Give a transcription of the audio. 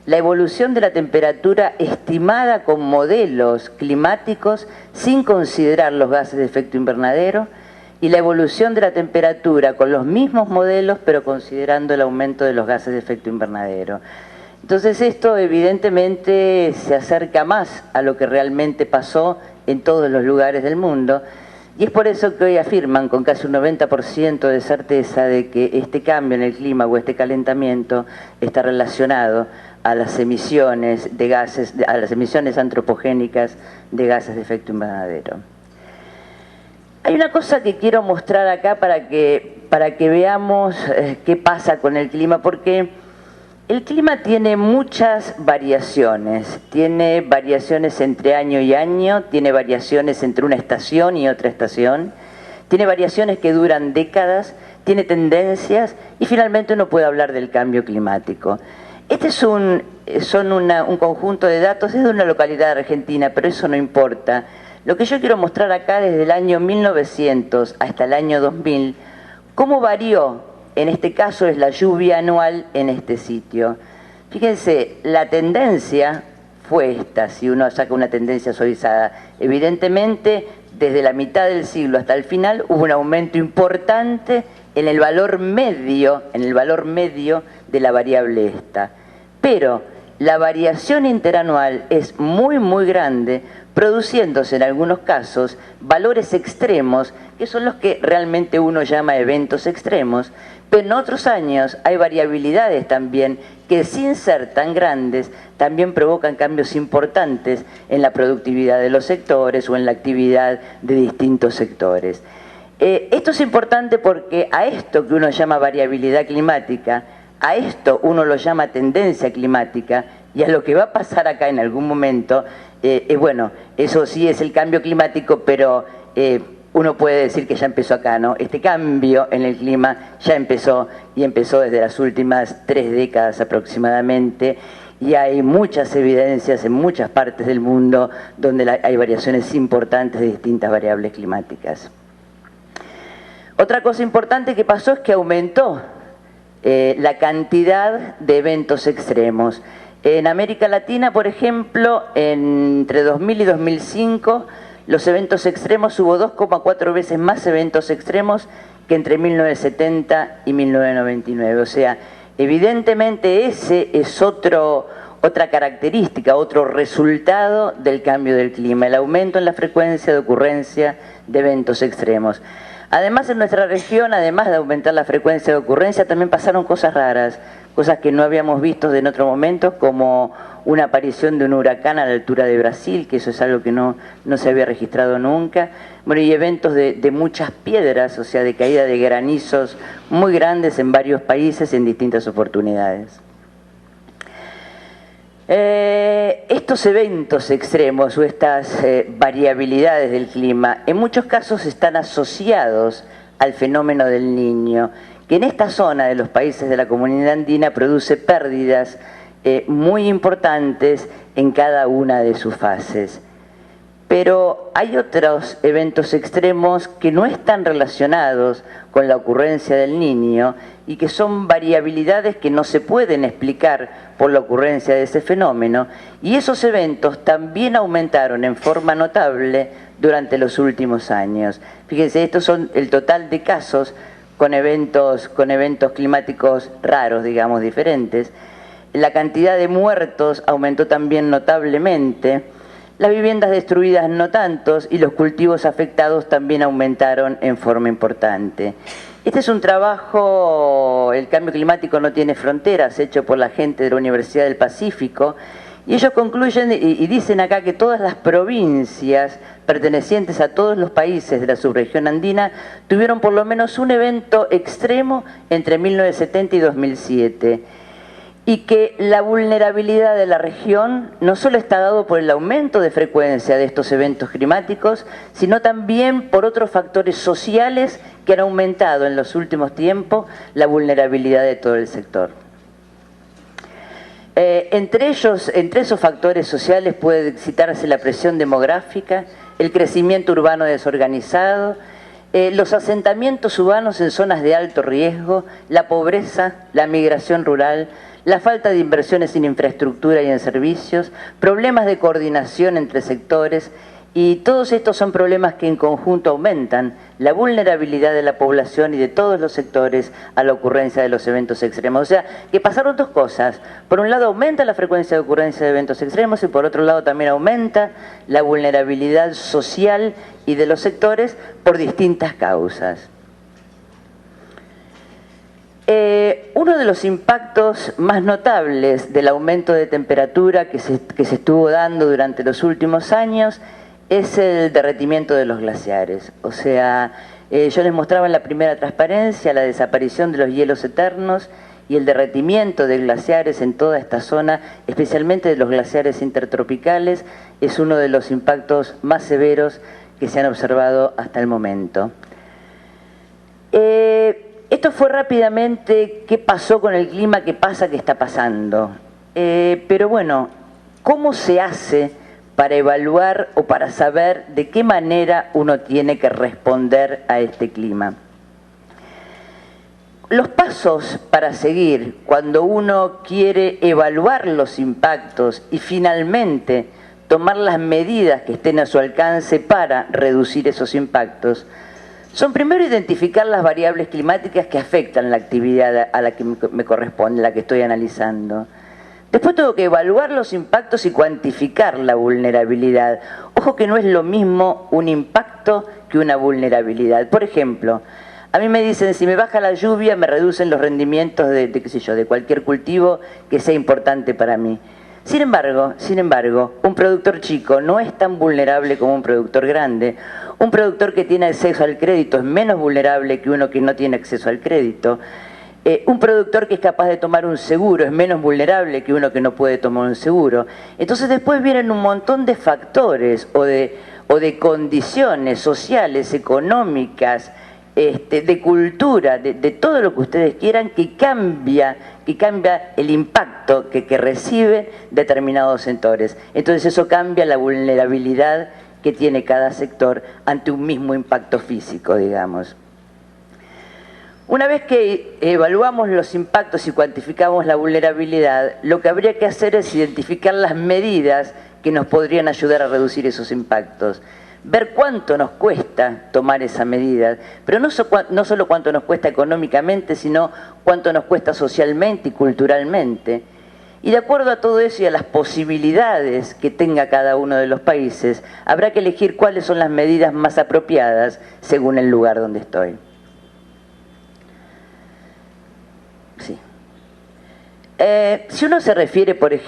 la evolución de la temperatura estimada con modelos climáticos sin considerar los gases de efecto invernadero, y la evolución de la temperatura con los mismos modelos pero considerando el aumento de los gases de efecto invernadero. Entonces esto evidentemente se acerca más a lo que realmente pasó en todos los lugares del mundo, y es por eso que hoy afirman con casi un 90% de certeza de que este cambio en el clima o este calentamiento está relacionado a las emisiones de gases, a las emisiones antropogénicas de gases de efecto invernadero. Hay una cosa que quiero mostrar acá para que veamos qué pasa con el clima, porque el clima tiene muchas variaciones. Tiene variaciones entre año y año, tiene variaciones entre una estación y otra estación, tiene variaciones que duran décadas, tiene tendencias y finalmente uno puede hablar del cambio climático. Este es un conjunto de datos, es de una localidad argentina, pero eso no importa. Lo que yo quiero mostrar acá desde el año 1900 hasta el año 2000, cómo varió, en este caso es la lluvia anual en este sitio. Fíjense, la tendencia fue esta, si uno saca una tendencia suavizada. Evidentemente, desde la mitad del siglo hasta el final hubo un aumento importante en el valor medio de la variable esta. Pero la variación interanual es muy grande, produciéndose en algunos casos valores extremos, que son los que realmente uno llama eventos extremos, pero en otros años hay variabilidades también que, sin ser tan grandes, también provocan cambios importantes en la productividad de los sectores o en la actividad de distintos sectores. Esto es importante porque a esto que uno llama variabilidad climática, a esto uno lo llama tendencia climática, y a lo que va a pasar acá en algún momento, bueno, eso sí es el cambio climático, pero uno puede decir que ya empezó acá, ¿no? Este cambio en el clima ya empezó, y empezó desde las últimas 3 décadas aproximadamente, y hay muchas evidencias en muchas partes del mundo donde hay variaciones importantes de distintas variables climáticas. Otra cosa importante que pasó es que aumentó la cantidad de eventos extremos. En América Latina, por ejemplo, entre 2000 y 2005, los eventos extremos, hubo 2,4 veces más eventos extremos que entre 1970 y 1999. O sea, evidentemente ese es otra característica, otro resultado del cambio del clima, el aumento en la frecuencia de ocurrencia de eventos extremos. Además, en nuestra región, además de aumentar la frecuencia de ocurrencia, también pasaron cosas raras, cosas que no habíamos visto en otros momentos, como una aparición de un huracán a la altura de Brasil, que eso es algo que no se había registrado nunca. Bueno, y eventos de muchas piedras, o sea, de caída de granizos muy grandes en varios países en distintas oportunidades. Estos eventos extremos o estas variabilidades del clima en muchos casos están asociados al fenómeno del Niño, que en esta zona de los países de la comunidad andina produce pérdidas muy importantes en cada una de sus fases. Pero hay otros eventos extremos que no están relacionados con la ocurrencia del Niño y que son variabilidades que no se pueden explicar por la ocurrencia de ese fenómeno, y esos eventos también aumentaron en forma notable durante los últimos años. Fíjense, estos son el total de casos con eventos climáticos raros, digamos, diferentes. La cantidad de muertos aumentó también notablemente. Las viviendas destruidas no tantos, y los cultivos afectados también aumentaron en forma importante. Este es un trabajo, El cambio climático no tiene fronteras, hecho por la gente de la Universidad del Pacífico, y ellos concluyen y dicen acá que todas las provincias pertenecientes a todos los países de la subregión andina tuvieron por lo menos un evento extremo entre 1970 y 2007. Y que la vulnerabilidad de la región no solo está dado por el aumento de frecuencia de estos eventos climáticos, sino también por otros factores sociales que han aumentado en los últimos tiempos la vulnerabilidad de todo el sector. Entre esos factores sociales puede citarse la presión demográfica, el crecimiento urbano desorganizado, los asentamientos urbanos en zonas de alto riesgo, la pobreza, la migración rural, la falta de inversiones en infraestructura y en servicios, problemas de coordinación entre sectores, y todos estos son problemas que en conjunto aumentan la vulnerabilidad de la población y de todos los sectores a la ocurrencia de los eventos extremos. O sea, que pasaron dos cosas. Por un lado aumenta la frecuencia de ocurrencia de eventos extremos y por otro lado también aumenta la vulnerabilidad social y de los sectores por distintas causas. Uno de los impactos más notables del aumento de temperatura que se estuvo dando durante los últimos años es el derretimiento de los glaciares. O sea, yo les mostraba en la primera transparencia la desaparición de los hielos eternos y el derretimiento de glaciares en toda esta zona, especialmente de los glaciares intertropicales, es uno de los impactos más severos que se han observado hasta el momento. Esto fue rápidamente qué pasó con el clima, qué pasa, qué está pasando. Pero bueno, ¿cómo se hace para evaluar o para saber de qué manera uno tiene que responder a este clima? Los pasos para seguir cuando uno quiere evaluar los impactos y finalmente tomar las medidas que estén a su alcance para reducir esos impactos son primero identificar las variables climáticas que afectan la actividad a la que me corresponde, la que estoy analizando. Después tengo que evaluar los impactos y cuantificar la vulnerabilidad. Ojo que no es lo mismo un impacto que una vulnerabilidad. Por ejemplo, a mí me dicen, si me baja la lluvia me reducen los rendimientos de cualquier cultivo que sea importante para mí. Sin embargo, un productor chico no es tan vulnerable como un productor grande. Un productor que tiene acceso al crédito es menos vulnerable que uno que no tiene acceso al crédito. Un productor que es capaz de tomar un seguro es menos vulnerable que uno que no puede tomar un seguro. Entonces después vienen un montón de factores o de condiciones sociales, económicas, de cultura, de todo lo que ustedes quieran, que cambia el impacto que recibe determinados sectores. Entonces eso cambia la vulnerabilidad que tiene cada sector ante un mismo impacto físico, digamos. Una vez que evaluamos los impactos y cuantificamos la vulnerabilidad, lo que habría que hacer es identificar las medidas que nos podrían ayudar a reducir esos impactos. Ver cuánto nos cuesta tomar esa medida, pero no solo cuánto nos cuesta económicamente, sino cuánto nos cuesta socialmente y culturalmente. Y de acuerdo a todo eso y a las posibilidades que tenga cada uno de los países, habrá que elegir cuáles son las medidas más apropiadas según el lugar donde estoy. Sí. Si uno se refiere, por ejemplo,